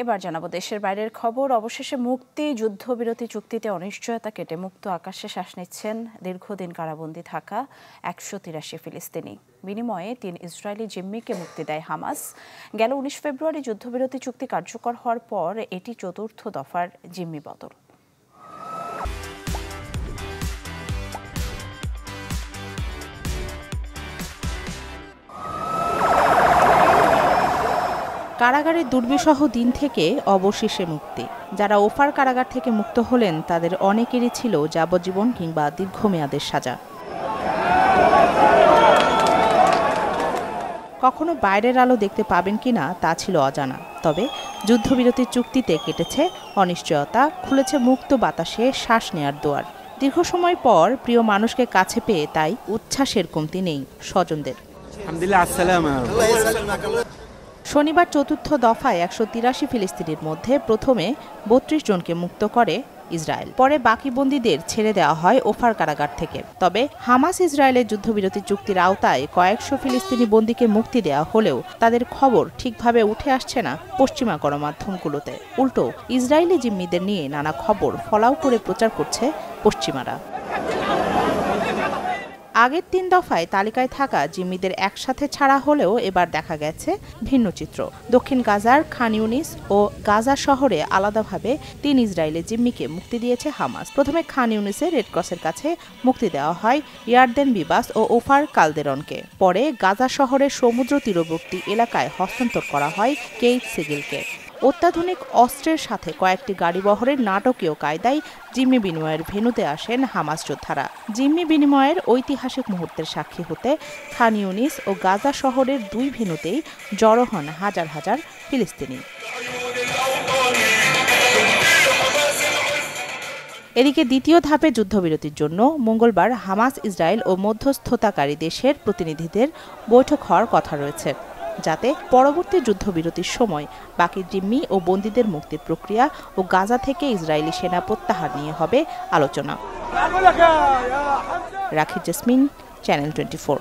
এবার জানাবো দেশের বাইরের খবর। অবশেষে মুক্তি। যুদ্ধবিরতি চুক্তিতে অনিশ্চয়তা কেটে মুক্ত আকাশে শ্বাস নিচ্ছেন দীর্ঘদিন কারাবন্দী থাকা ১৮৩ ফিলিস্তিনি। বিনিময়ে ৩ ইসরায়েলি জিম্মিকে মুক্তি দেয় হামাস। গেল ১৯ ফেব্রুয়ারি যুদ্ধবিরতি চুক্তি কার্যকর হওয়ার পর এটি চতুর্থ দফার জিম্মি বদল। কারাগারের দুর্বিষহ দিন থেকে অবশেষে মুক্তি। যারা ওফার কারাগার থেকে মুক্ত হলেন তাদের অনেকেরই ছিল যাবজ্জীবন কিংবা দীর্ঘমেয়াদের সাজা। কখনো বাইরের আলো দেখতে পাবেন কিনা তা ছিল অজানা। তবে যুদ্ধবিরতির চুক্তিতে কেটেছে অনিশ্চয়তা, খুলেছে মুক্ত বাতাসে শ্বাস নেয়ার দুয়ার। দীর্ঘ সময় পর প্রিয় মানুষকে কাছে পেয়ে তাই উচ্ছ্বাসের কমতি নেই স্বজনদের। শনিবার চতুর্থ দফায় ১৮৩ ফিলিস্তিনির মধ্যে প্রথমে ৩২ জনকে মুক্ত করে ইসরায়েল। পরে বাকি বন্দীদের ছেড়ে দেওয়া হয় ওফার কারাগার থেকে। তবে হামাস ইসরায়েলের যুদ্ধবিরতি চুক্তির আওতায় কয়েকশো ফিলিস্তিনি বন্দীকে মুক্তি দেওয়া হলেও তাদের খবর ঠিকভাবে উঠে আসছে না পশ্চিমা গণমাধ্যমগুলোতে। উল্টো ইসরায়েলি জিম্মিদের নিয়ে নানা খবর ফলাও করে প্রচার করছে পশ্চিমারা। আগের ৩ দফায় তালিকায় থাকা জিম্মিদের একসাথে ছাড়া হলেও এবার দেখা গেছে ভিন্ন চিত্র। দক্ষিণ গাজার খান ইউনিস ও গাজা শহরে আলাদাভাবে ৩ ইসরায়েলি জিম্মিকে মুক্তি দিয়েছে হামাস। প্রথমে খান ইউনিসে রেডক্রসের কাছে মুক্তি দেওয়া হয় ইয়ারদেন বিবাস ও ওফার কালদেরনকে। পরে গাজা শহরের সমুদ্র তীরবর্তী এলাকায় হস্তান্তর করা হয় কেইট সিগিলকে। অত্যাধুনিক অস্ত্রের সাথে কয়েকটি গাড়িবহরের নাটকীয় কায়দায় জিম্মি বিনিময়ের ভেন্যুতে আসেন হামাস যোদ্ধারা। জিম্মি বিনিময়ের ঐতিহাসিক মুহূর্তের সাক্ষী হতে খান ইউনিস ও গাজা শহরের ২ ভেন্যুতেই জড়ো হন হাজার হাজার ফিলিস্তিনি। এদিকে দ্বিতীয় ধাপে যুদ্ধবিরতির জন্য মঙ্গলবার হামাস, ইসরায়েল ও মধ্যস্থতাকারী দেশের প্রতিনিধিদের বৈঠক হওয়ার কথা রয়েছে, যাতে পরবর্তী যুদ্ধবিরতির সময় বাকি জিম্মি ও বন্দীদের মুক্তির প্রক্রিয়া ও গাজা থেকে ইসরায়েলি সেনা প্রত্যাহার নিয়ে হবে আলোচনা। রাখি জেসমিন, চ্যানেল 24।